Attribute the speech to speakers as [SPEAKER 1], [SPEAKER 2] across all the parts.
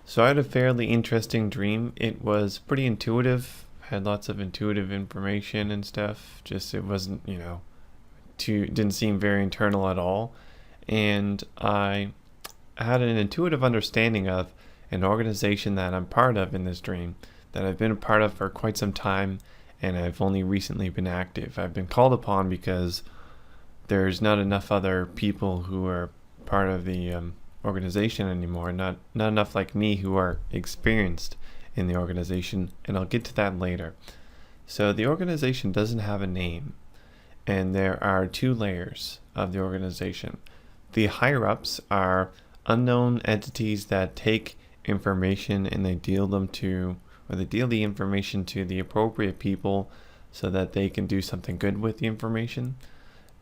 [SPEAKER 1] So I had a fairly interesting dream. It was pretty intuitive, had lots of intuitive information and stuff. Just it wasn't, too didn't seem very internal at all. And I had an intuitive understanding of an organization that I'm part of in this dream, that I've been a part of for quite some time, and I've only recently been active. I've been called upon because there's not enough other people who are part of the organization anymore. Not enough like me who are experienced in the organization, and I'll get to that later. So the organization doesn't have a name, and there are two layers of the organization. The higher ups are unknown entities that take information and they deal the information to the appropriate people so that they can do something good with the information.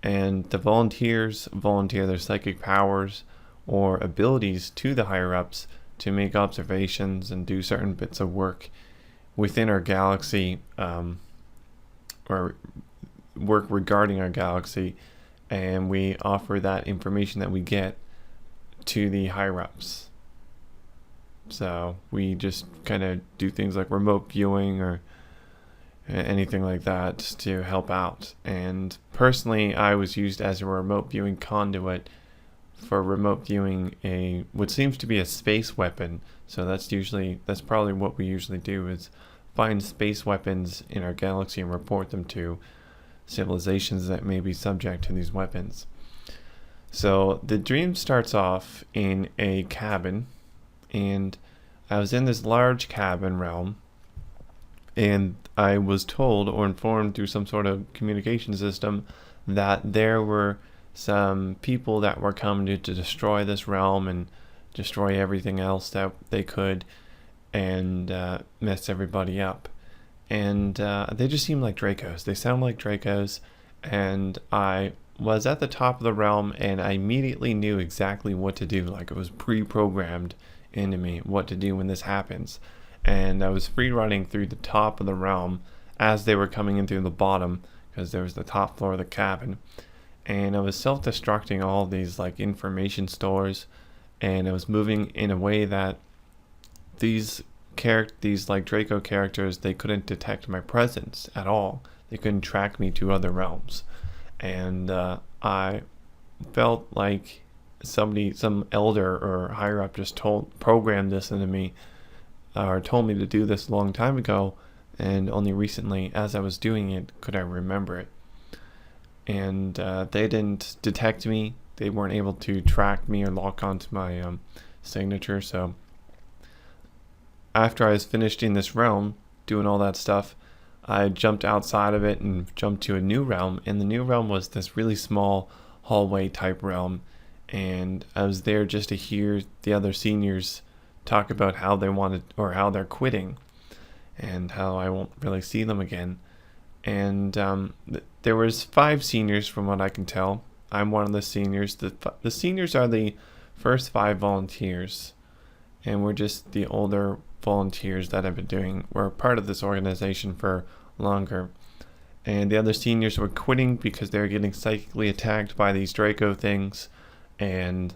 [SPEAKER 1] And the volunteers volunteer their psychic powers or abilities to the higher ups to make observations and do certain bits of work within our galaxy, or work regarding our galaxy, and we offer that information that we get to the higher ups. So we just kind of do things like remote viewing or anything like that to help out. And personally, I was used as a remote viewing conduit for remote viewing what seems to be a space weapon. So that's probably what we usually do, is find space weapons in our galaxy and report them to civilizations that may be subject to these weapons. So the dream starts off in a cabin, and I was in this large cabin realm, and I was told or informed through some sort of communication system that there were some people that were coming to destroy this realm and destroy everything else that they could, and mess everybody up. And they just seem like Dracos. They sound like Dracos, and I was at the top of the realm, and I immediately knew exactly what to do. Like, it was pre-programmed into me what to do when this happens. And I was free running through the top of the realm as they were coming in through the bottom, because there was the top floor of the cabin. And I was self-destructing all these like information stores, and I was moving in a way that these like Draco characters, they couldn't detect my presence at all. They couldn't track me to other realms. And I felt like some elder or higher up just programmed this into me, or told me to do this a long time ago, and only recently, as I was doing it, could I remember it. And they didn't detect me. They weren't able to track me or lock onto my signature. So after I was finished in this realm, doing all that stuff, I jumped outside of it and jumped to a new realm. And the new realm was this really small hallway type realm. And I was there just to hear the other seniors talk about how they wanted, or how they're quitting, and how I won't really see them again. And there was 5 seniors from what I can tell. I'm one of the seniors. The seniors are the first 5 volunteers, and we're just the older volunteers that have been doing. We're part of this organization for longer. And the other seniors were quitting because they were getting psychically attacked by these Draco things, and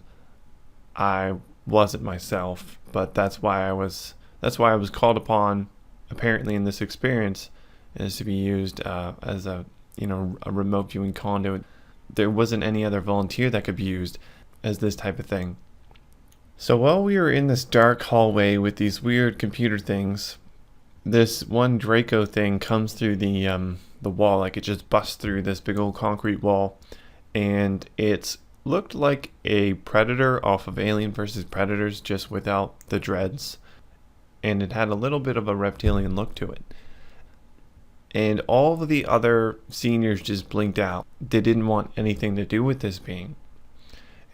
[SPEAKER 1] I wasn't myself, but that's why I was called upon, apparently, in this experience, is to be used as a remote viewing conduit. There wasn't any other volunteer that could be used as this type of thing. So while we were in this dark hallway with these weird computer things, this one Draco thing comes through the wall. Like, it just busts through this big old concrete wall, and it's looked like a predator off of Alien vs. Predators, just without the dreads, and it had a little bit of a reptilian look to it. And all of the other seniors just blinked out. They didn't want anything to do with this being.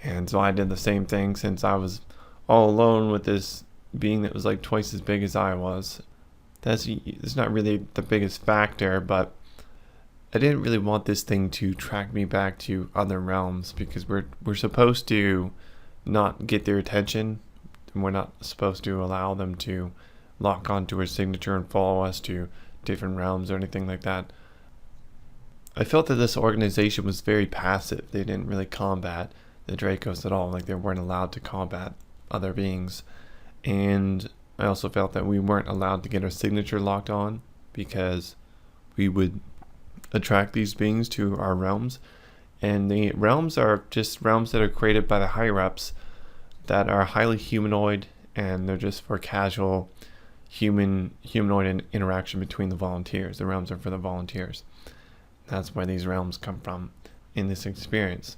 [SPEAKER 1] And so I did the same thing, since I was all alone with this being that was like twice as big as I was. It's not really the biggest factor, but I didn't really want this thing to track me back to other realms, because we're supposed to not get their attention, and we're not supposed to allow them to lock onto our signature and follow us to different realms or anything like that. I felt that this organization was very passive. They didn't really combat the Dracos at all. Like, they weren't allowed to combat other beings. And I also felt that we weren't allowed to get our signature locked on because we would attract these beings to our realms. And the realms are just realms that are created by the higher ups that are highly humanoid, and they're just for casual humanoid interaction between the volunteers. The realms are for the volunteers. That's where these realms come from in this experience.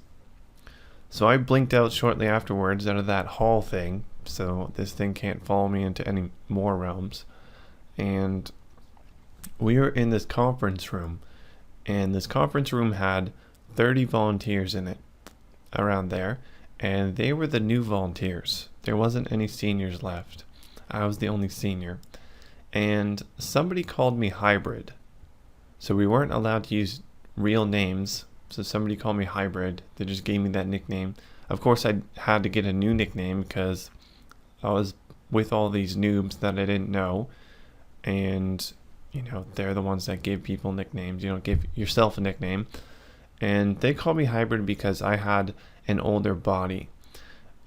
[SPEAKER 1] So I blinked out shortly afterwards out of that hall thing, so this thing can't follow me into any more realms. And we were in this conference room, and this conference room had 30 volunteers in it around there, and they were the new volunteers. There wasn't any seniors left. I was the only senior. And somebody called me Hybrid. So we weren't allowed to use real names. So somebody called me Hybrid. They just gave me that nickname. Of course, I had to get a new nickname because I was with all these noobs that I didn't know. And, they're the ones that give people nicknames. You don't give yourself a nickname. And they called me Hybrid because I had an older body.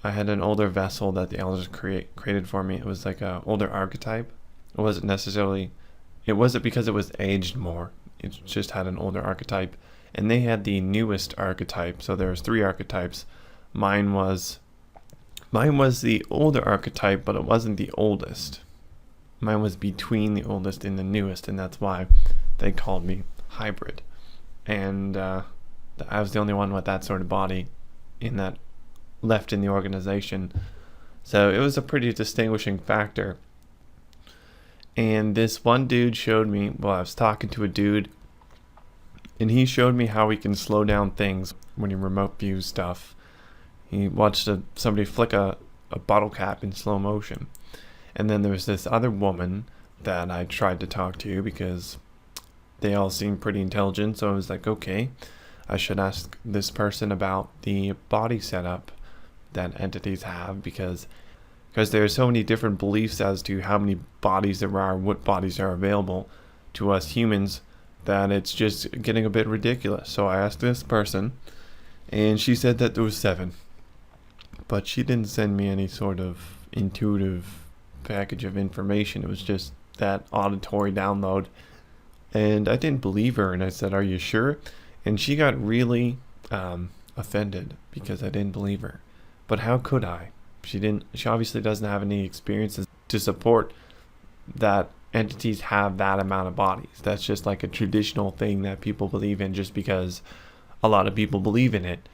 [SPEAKER 1] I had an older vessel that the elders created for me. It was like an older archetype. It wasn't because it was aged more. It just had an older archetype. And they had the newest archetype. So there was 3 archetypes. Mine was the older archetype, but it wasn't the oldest. Mine was between the oldest and the newest, and that's why they called me Hybrid. And I was the only one with that sort of body left in the organization. So it was a pretty distinguishing factor. And this one dude showed me, I was talking to a dude, and he showed me how we can slow down things when you remote view stuff. He watched somebody flick a bottle cap in slow motion. And then there was this other woman that I tried to talk to because they all seemed pretty intelligent. So I was like, okay, I should ask this person about the body setup that entities have because there are so many different beliefs as to how many bodies there are, what bodies are available to us humans, that it's just getting a bit ridiculous. So I asked this person, and she said that there was 7. But she didn't send me any sort of intuitive package of information. It was just that auditory download. And I didn't believe her, and I said, "Are you sure?" And she got really offended because I didn't believe her. But how could I? She obviously doesn't have any experiences to support that entities have that amount of bodies. That's just like a traditional thing that people believe in just because a lot of people believe in it.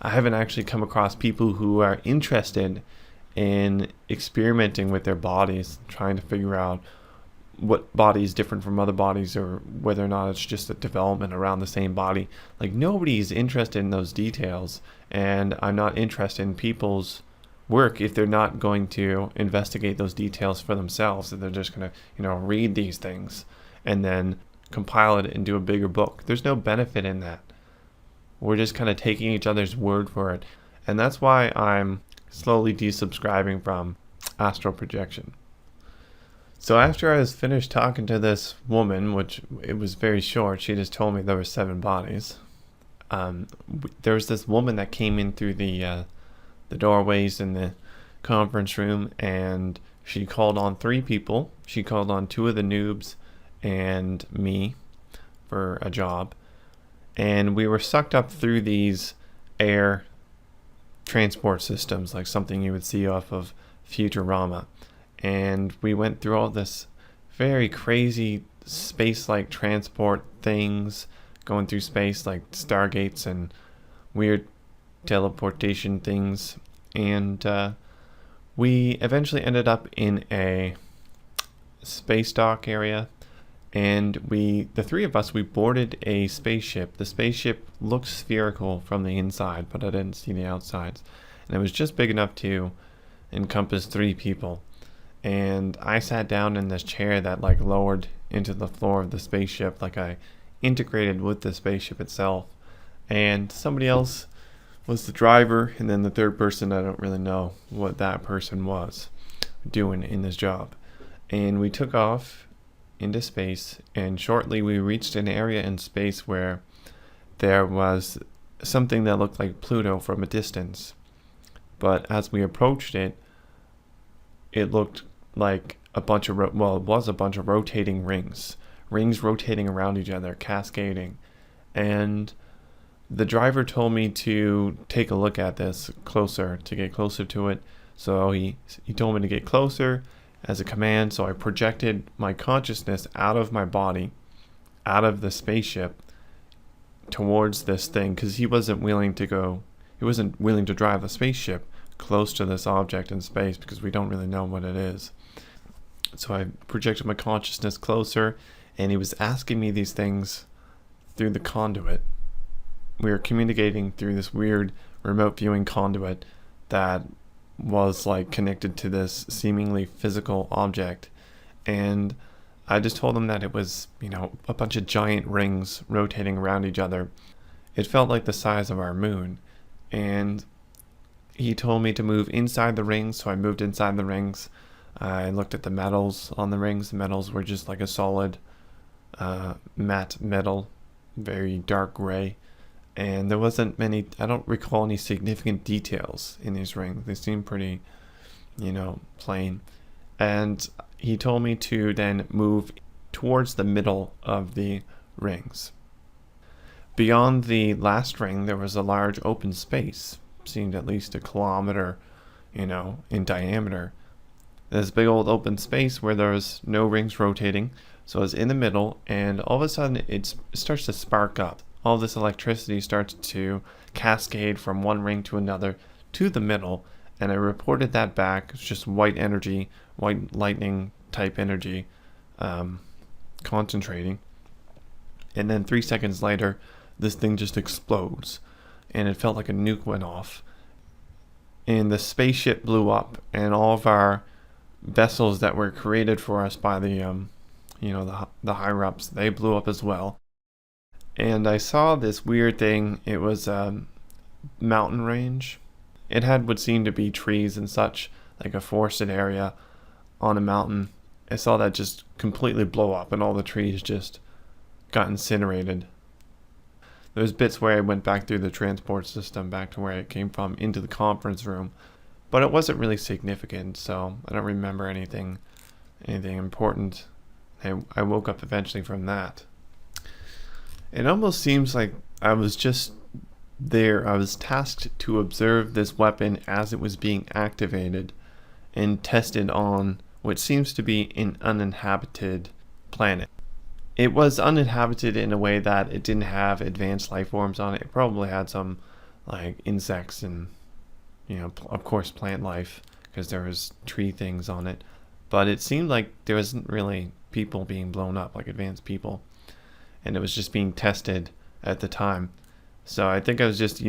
[SPEAKER 1] I haven't actually come across people who are interested in experimenting with their bodies, trying to figure out what body is different from other bodies or whether or not it's just a development around the same body. Like, nobody's interested in those details, and I'm not interested in people's work if they're not going to investigate those details for themselves, and they're just going to read these things and then compile it into a bigger book. There's no benefit in that. We're just kind of taking each other's word for it, and that's why I'm slowly desubscribing from astral projection. So after I was finished talking to this woman, which it was very short, she just told me there were 7 bodies. There was this woman that came in through the doorways in the conference room, and she called on 3 people. She called on 2 of the noobs and me for a job. And we were sucked up through these air transport systems, like something you would see off of Futurama. And we went through all this very crazy space-like transport things, going through space like stargates and weird teleportation things. And we eventually ended up in a space dock area. And the 3 of us, we boarded a spaceship. The spaceship looked spherical from the inside, but I didn't see the outsides. And it was just big enough to encompass 3 people. And I sat down in this chair that lowered into the floor of the spaceship, like I integrated with the spaceship itself. And somebody else was the driver, and then the 3rd person, I don't really know what that person was doing in this job. And we took off into space, and shortly we reached an area in space where there was something that looked like Pluto from a distance. But as we approached it, it looked like a bunch of well, it was a bunch of rotating rings rotating around each other, cascading. And the driver told me to take a look at this closer, to get closer to it. So he told me to get closer as a command. So I projected my consciousness out of my body, out of the spaceship, towards this thing, because he wasn't willing to drive the spaceship close to this object in space, because we don't really know what it is. So I projected my consciousness closer, and he was asking me these things through the conduit. We were communicating through this weird remote viewing conduit that was like connected to this seemingly physical object. And I just told him that it was, a bunch of giant rings rotating around each other. It felt like the size of our moon. And he told me to move inside the rings, so I moved inside the rings. I looked at the metals on the rings. The metals were just like a solid matte metal, very dark gray. And there wasn't I don't recall any significant details in these rings. They seemed pretty, plain. And he told me to then move towards the middle of the rings. Beyond the last ring, there was a large open space, seemed at least a kilometer, in diameter. This big old open space where there was no rings rotating. So I was in the middle, and all of a sudden it starts to spark up. All this electricity starts to cascade from one ring to another to the middle, and I reported that back. It's just white energy, white lightning type energy, concentrating. And then 3 seconds later, this thing just explodes, and it felt like a nuke went off. And the spaceship blew up, and all of our vessels that were created for us by the higher ups, they blew up as well. And I saw this weird thing. It was a mountain range. It had what seemed to be trees and such, like a forested area on a mountain. I saw that just completely blow up, and all the trees just got incinerated. There's bits where I went back through the transport system, back to where it came from, into the conference room. But it wasn't really significant, so I don't remember anything important. I woke up eventually from that. It almost seems like I was just there. I was tasked to observe this weapon as it was being activated and tested on what seems to be an uninhabited planet. It was uninhabited in a way that it didn't have advanced life forms on it. It probably had some like insects and, of course, plant life, because there was tree things on it. But it seemed like there wasn't really people being blown up, like advanced people. And it was just being tested at the time. So I think I was just,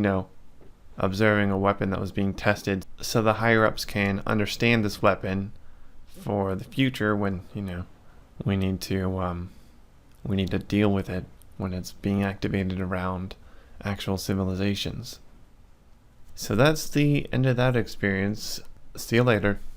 [SPEAKER 1] observing a weapon that was being tested, so the higher ups can understand this weapon for the future when, we need to deal with it when it's being activated around actual civilizations. So that's the end of that experience. See you later.